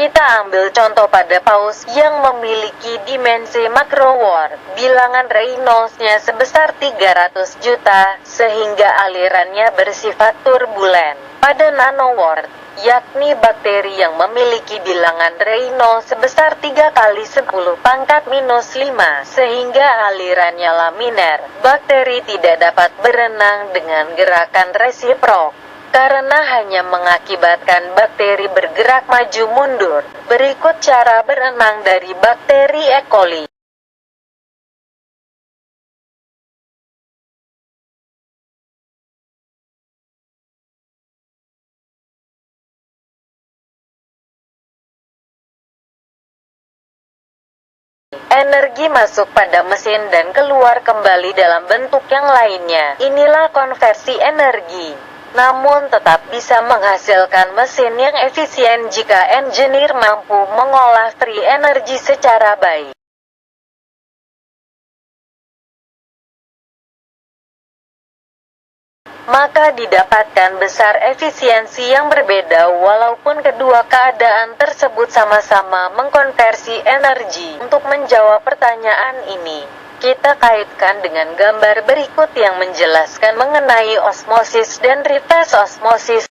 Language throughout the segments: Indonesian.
Kita ambil contoh pada paus yang memiliki dimensi makrowatt, bilangan Reynolds-nya sebesar 300 juta, sehingga alirannya bersifat turbulen. Pada nanowatt, yakni bakteri yang memiliki bilangan Reynolds sebesar 3 kali 10⁻⁵, sehingga alirannya laminar. Bakteri tidak dapat berenang dengan gerakan resiprok, karena hanya mengakibatkan bakteri bergerak maju mundur. Berikut cara berenang dari bakteri E. coli. Energi masuk pada mesin dan keluar kembali dalam bentuk yang lainnya. Inilah konversi energi. Namun tetap bisa menghasilkan mesin yang efisien jika engineer mampu mengolah free energy secara baik. Maka didapatkan besar efisiensi yang berbeda walaupun kedua keadaan tersebut sama-sama mengkonversi energi. Untuk menjawab pertanyaan ini, kita kaitkan dengan gambar berikut yang menjelaskan mengenai osmosis dan reverse osmosis.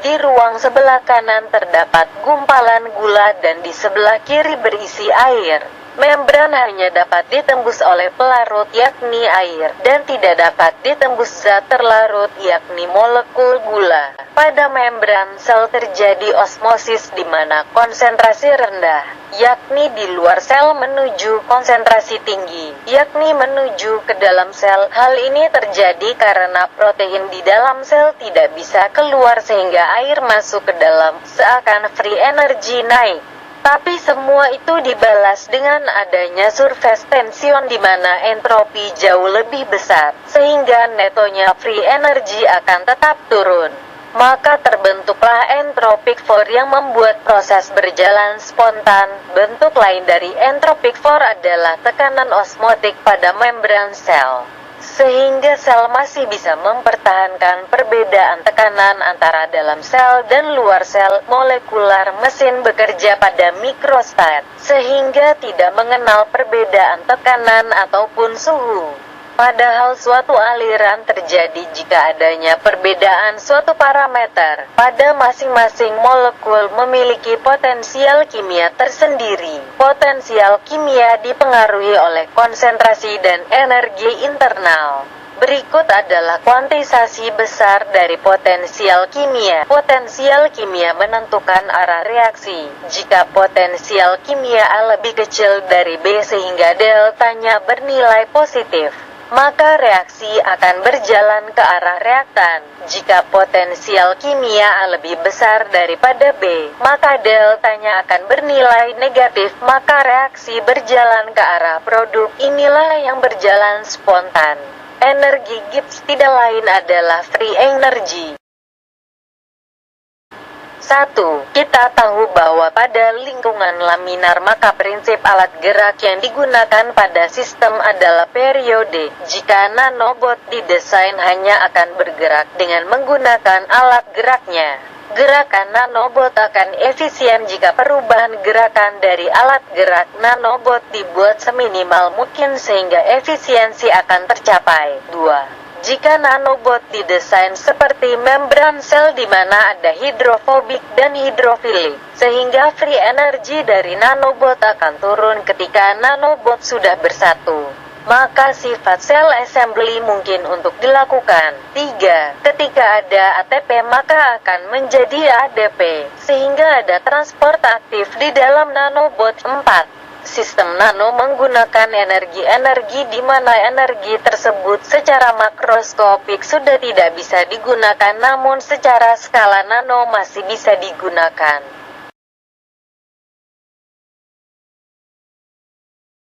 Di ruang sebelah kanan terdapat gumpalan gula dan di sebelah kiri berisi air. Membran hanya dapat ditembus oleh pelarut yakni air, dan tidak dapat ditembus zat terlarut yakni molekul gula. Pada membran sel terjadi osmosis di mana konsentrasi rendah, yakni di luar sel menuju konsentrasi tinggi, yakni menuju ke dalam sel. Hal ini terjadi karena protein di dalam sel tidak bisa keluar sehingga air masuk ke dalam, seakan free energy naik. Tapi semua itu dibalas dengan adanya surface tension di mana entropi jauh lebih besar, sehingga netonya free energy akan tetap turun. Maka terbentuklah entropic force yang membuat proses berjalan spontan. Bentuk lain dari entropic force adalah tekanan osmotik pada membran sel, sehingga sel masih bisa mempertahankan perbedaan tekanan antara dalam sel dan luar sel. Molekular mesin bekerja pada mikrostat, sehingga tidak mengenal perbedaan tekanan ataupun suhu. Padahal suatu aliran terjadi jika adanya perbedaan suatu parameter. Pada masing-masing molekul memiliki potensial kimia tersendiri. Potensial kimia dipengaruhi oleh konsentrasi dan energi internal. Berikut adalah kuantisasi besar dari potensial kimia. Potensial kimia menentukan arah reaksi. Jika potensial kimia A lebih kecil dari B sehingga deltanya bernilai positif, maka reaksi akan berjalan ke arah reaktan. Jika potensial kimia A lebih besar daripada B, maka deltanya akan bernilai negatif, maka reaksi berjalan ke arah produk. Inilah yang berjalan spontan. Energi Gibbs tidak lain adalah free energy. 1. Kita tahu bahwa pada lingkungan laminar maka prinsip alat gerak yang digunakan pada sistem adalah periode. Jika nanobot didesain hanya akan bergerak dengan menggunakan alat geraknya. Gerakan nanobot akan efisien jika perubahan gerakan dari alat gerak nanobot dibuat seminimal mungkin sehingga efisiensi akan tercapai. 2. Jika nanobot didesain seperti membran sel di mana ada hidrofobik dan hidrofilik, sehingga free energy dari nanobot akan turun ketika nanobot sudah bersatu, maka sifat sel assembly mungkin untuk dilakukan. 3. Ketika ada ATP maka akan menjadi ADP, sehingga ada transport aktif di dalam nanobot. 4. Sistem nano menggunakan energi-energi di mana energi tersebut secara makroskopik sudah tidak bisa digunakan namun secara skala nano masih bisa digunakan.